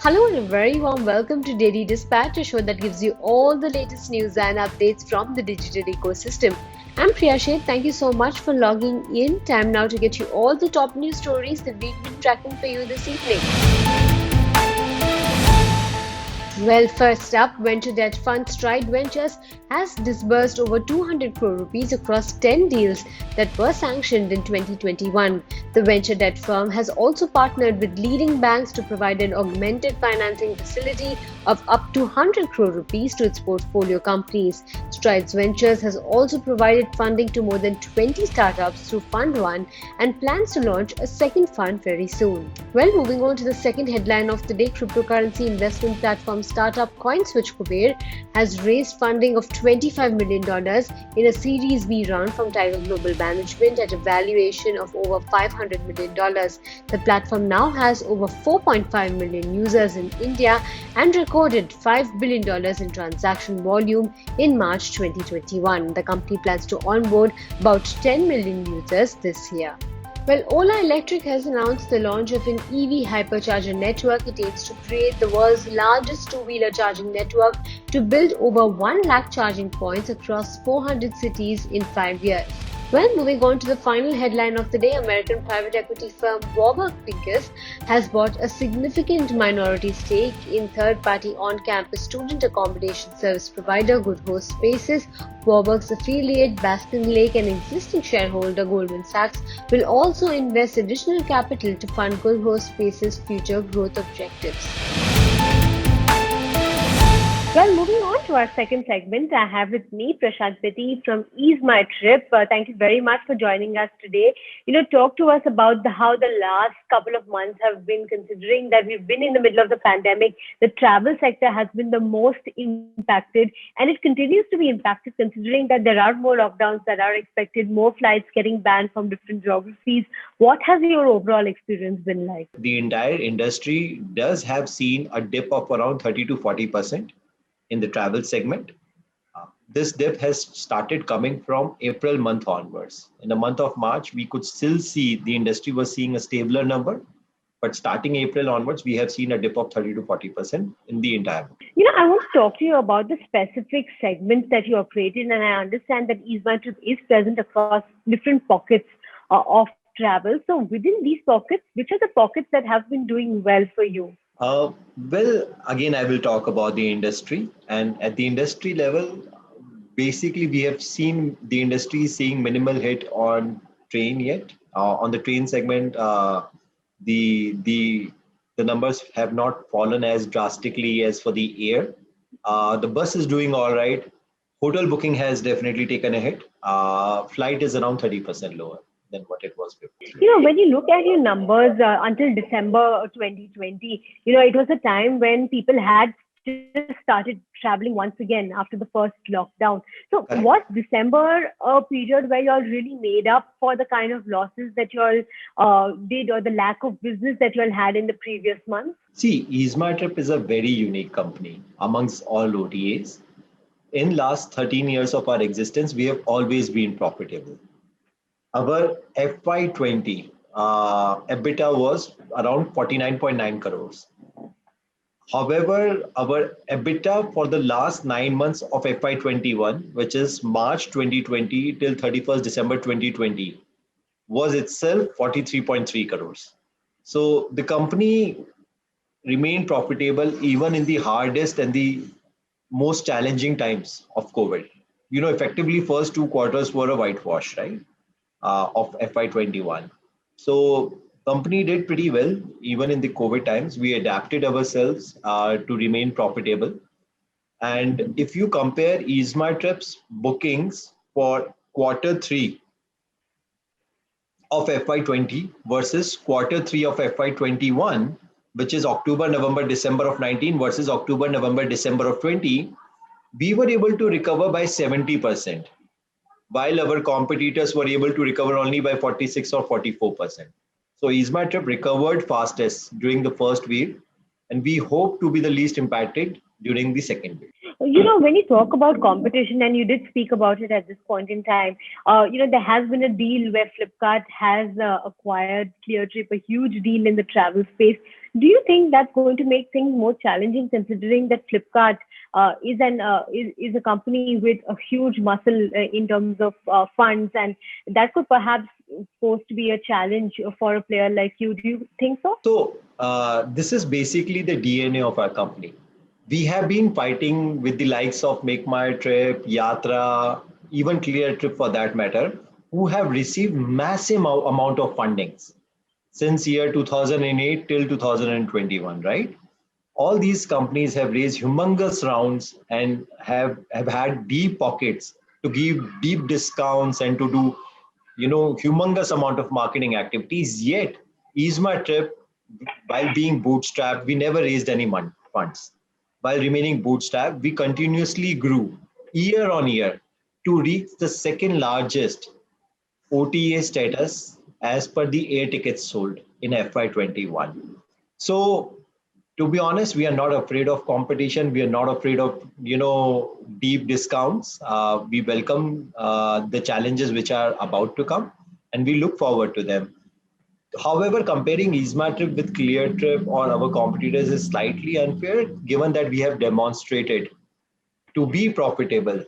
Hello and a very warm welcome to Daily Dispatch, a show that gives you all the latest news and updates from the digital ecosystem. I'm Priya Sheth. Thank you so much for logging in. Time now to get you all the top news stories that we've been tracking for you this evening. Well, first up, venture debt fund Stride Ventures has disbursed over 200 crore rupees across 10 deals that were sanctioned in 2021. The venture debt firm has also partnered with leading banks to provide an augmented financing facility of up to 100 crore rupees to its portfolio companies. Strides Ventures has also provided funding to more than 20 startups through Fund 1 and plans to launch a second fund very soon. Well, moving on to the second headline of the day, cryptocurrency investment platform startup CoinSwitch Kuber has raised funding of $25 million in a Series B round from Tiger Global Management at a valuation of over $500 million. The platform now has over 4.5 million users in India and recorded $5 billion in transaction volume in March 2021. The company plans to onboard about 10 million users this year. Well, Ola Electric has announced the launch of an EV hypercharger network. It aims to create the world's largest two-wheeler charging network to build over 1 lakh charging points across 400 cities in 5 years. Well, moving on to the final headline of the day, American private equity firm Warburg Pincus has bought a significant minority stake in third-party on-campus student accommodation service provider Good Host Spaces. Warburg's affiliate Baskin Lake and existing shareholder Goldman Sachs will also invest additional capital to fund Good Host Spaces' future growth objectives. Well, moving on to our second segment, I have with me Prashant Peti from Ease My Trip. Thank you very much for joining us today. Talk to us about how the last couple of months have been, considering that we've been in the middle of the pandemic. The travel sector has been the most impacted, and it continues to be impacted considering that there are more lockdowns that are expected, more flights getting banned from different geographies. What has your overall experience been like? The entire industry does have seen a dip of around 30 to 40% in the travel segment. This dip has started coming from April month onwards. In the month of March, we could still see the industry was seeing a stabler number, but starting April onwards, we have seen a dip of 30 to 40% in the entire. I want to talk to you about the specific segments that you operate in, and I understand that Ease My Trip is present across different pockets of travel. So within these pockets, which are the pockets that have been doing well for you? Well, again, I will talk about the industry. And at the industry level, basically, we have seen the industry seeing minimal hit on train yet. On the train segment, the numbers have not fallen as drastically as for the air. The bus is doing all right. Hotel booking has definitely taken a hit. Flight is around 30% lower than what it was before. When you look at your numbers until December 2020, it was a time when people had just started traveling once again after the first lockdown. So was December a period where you all really made up for the kind of losses that you all did, or the lack of business that you all had in the previous months? See, Ease My Trip is a very unique company amongst all OTAs. In last 13 years of our existence, we have always been profitable. Our FY20 EBITDA was around 49.9 crores. However, our EBITDA for the last 9 months of FY21, which is March 2020 till 31st December 2020, was itself 43.3 crores. So the company remained profitable even in the hardest and the most challenging times of COVID. Effectively, first 2 quarters were a whitewash, right? Of FY21. So company did pretty well even in the COVID times. We adapted ourselves to remain profitable. And if you compare Ease My Trips bookings for Q3 of FY20 versus Q3 of FY21, which is October, November, December of 19 versus October, November, December of 20, we were able to recover by 70%. While our competitors were able to recover only by 46 or 44%. So Ease My Trip recovered fastest during the first wave, and we hope to be the least impacted during the second wave. When you talk about competition, and you did speak about it at this point in time, there has been a deal where Flipkart has acquired Cleartrip, a huge deal in the travel space. Do you think that's going to make things more challenging, considering that Flipkart is a company with a huge muscle in terms of funds, and that could perhaps pose to be a challenge for a player like you? Do you think so? So this is basically the DNA of our company. We have been fighting with the likes of Make My Trip, Yatra, even Clear Trip for that matter, who have received massive amount of fundings since year 2008 till 2021, right? All these companies have raised humongous rounds and have had deep pockets to give deep discounts and to do humongous amount of marketing activities. Yet Easma Trip, while being bootstrapped, we never raised any funds. While remaining bootstrapped, we continuously grew year on year to reach the second largest OTA status as per the air tickets sold in FY21. So to be honest, we are not afraid of competition. We are not afraid of deep discounts. We welcome the challenges which are about to come, and we look forward to them. However, comparing EasyMart with ClearTrip or our competitors is slightly unfair, given that we have demonstrated to be profitable,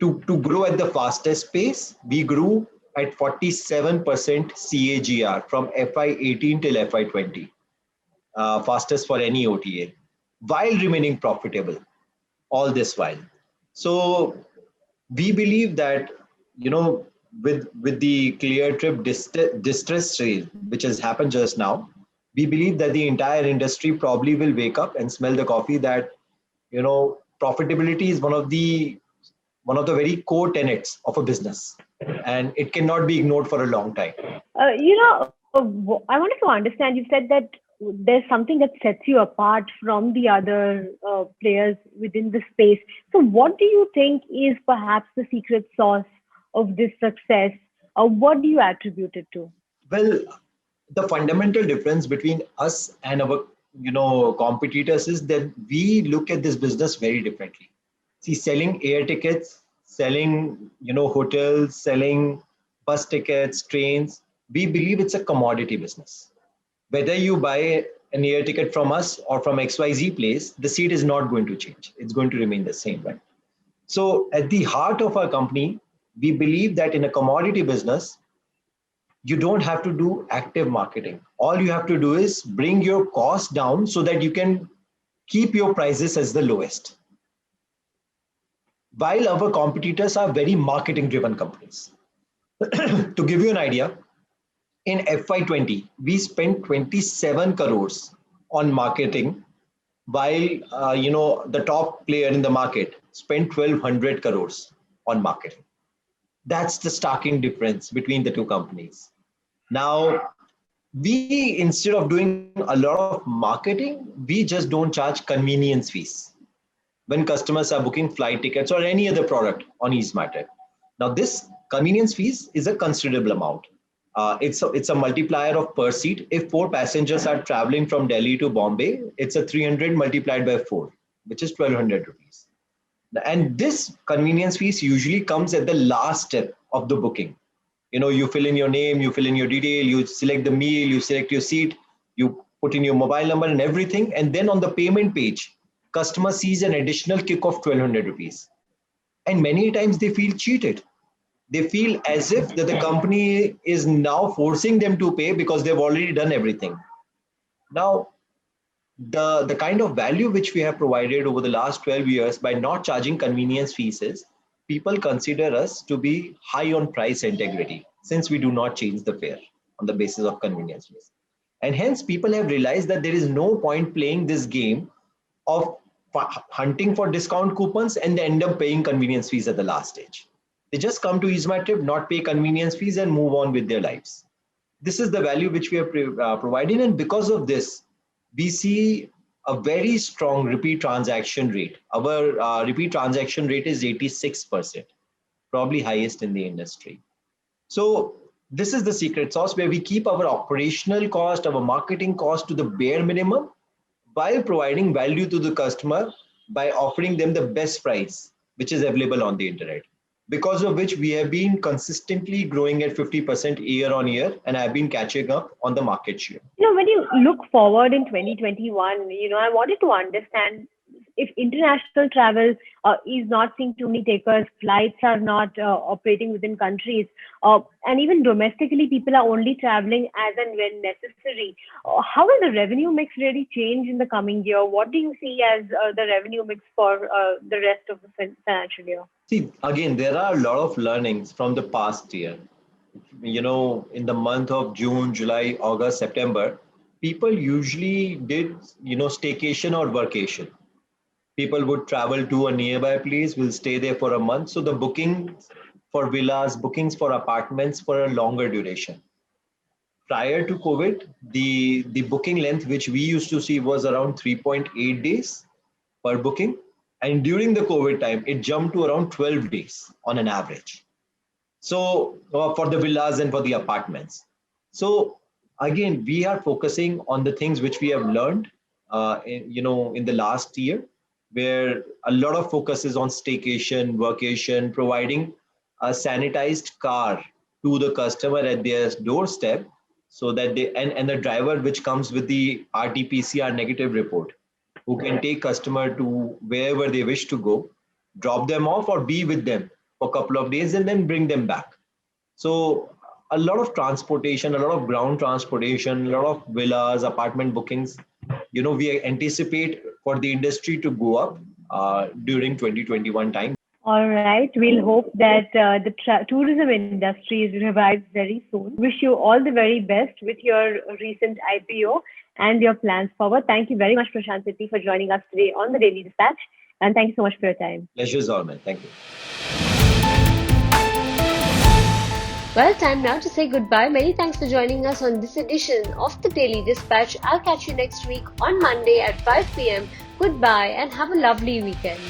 to grow at the fastest pace. We grew at 47% CAGR from FY18 till FY20, fastest for any OTA, while remaining profitable all this while. So we believe that with the clear trip distress sale which has happened just now, we believe that the entire industry probably will wake up and smell the coffee that profitability is one of the very core tenets of a business, and it cannot be ignored for a long time. I wanted to understand. You said that there's something that sets you apart from the other players within the space. So, what do you think is perhaps the secret sauce of this success? What do you attribute it to? Well, the fundamental difference between us and our competitors is that we look at this business very differently. See, selling air tickets, selling hotels, selling bus tickets, trains, we believe it's a commodity business. Whether you buy an air ticket from us or from XYZ place, the seat is not going to change. It's going to remain the same, right? So at the heart of our company, we believe that in a commodity business, you don't have to do active marketing. All you have to do is bring your cost down so that you can keep your prices as the lowest. While our competitors are very marketing driven companies. To give you an idea, in FY20, we spent 27 crores on marketing, while the top player in the market spent 1200 crores on marketing. That's the starking difference between the two companies. Now, we, instead of doing a lot of marketing, we just don't charge convenience fees when customers are booking flight tickets or any other product on EasyMart. Now, this convenience fees is a considerable amount. It's a multiplier of per seat. If 4 passengers are traveling from Delhi to Bombay, it's a 300 multiplied by 4, which is 1200 rupees. And this convenience fees usually comes at the last step of the booking. You fill in your name, you fill in your detail, you select the meal, you select your seat, you put in your mobile number and everything. And then on the payment page, customer sees an additional kick of 1200 rupees. And many times they feel cheated. They feel as if that the company is now forcing them to pay because they've already done everything. Now, the kind of value which we have provided over the last 12 years by not charging convenience fees is people consider us to be high on price integrity, since we do not change the fare on the basis of convenience fees. And hence people have realized that there is no point playing this game of hunting for discount coupons and they end up paying convenience fees at the last stage. They just come to EasyMart, not pay convenience fees and move on with their lives. This is the value which we are providing, and because of this, we see a very strong repeat transaction rate. Our repeat transaction rate is 86%, probably highest in the industry. So this is the secret sauce where we keep our operational cost, our marketing cost to the bare minimum, while providing value to the customer by offering them the best price which is available on the internet. because of which we have been consistently growing at 50% year on year and have been catching up on the market share. When you look forward in 2021, I wanted to understand if international travel is not seeing too many takers, flights are not operating within countries, and even domestically, people are only traveling as and when necessary. How will the revenue mix really change in the coming year? What do you see as the revenue mix for the rest of the financial year? See, again, there are a lot of learnings from the past year. In the month of June, July, August, September, people usually did, staycation or workation. People would travel to a nearby place, will stay there for a month. So the bookings for villas, bookings for apartments for a longer duration. Prior to COVID, the booking length which we used to see was around 3.8 days per booking. And during the COVID time, it jumped to around 12 days on an average. So for the villas and for the apartments. So again, we are focusing on the things which we have learned, in the last year, where a lot of focus is on staycation, workation, providing a sanitized car to the customer at their doorstep, so that they and the driver which comes with the RT-PCR negative report, who can take customer to wherever they wish to go, drop them off or be with them for a couple of days and then bring them back. So a lot of transportation, a lot of ground transportation, a lot of villas, apartment bookings, we anticipate for the industry to go up during 2021 time. All right. We'll hope that the tourism industry revives very soon. Wish you all the very best with your recent IPO and your plans forward. Thank you very much, Prashant Sethi, for joining us today on the Daily Dispatch. And thank you so much for your time. Pleasure is all mine. Thank you. Well, time now to say goodbye. Many thanks for joining us on this edition of the Daily Dispatch. I'll catch you next week on Monday at 5 p.m. Goodbye and have a lovely weekend.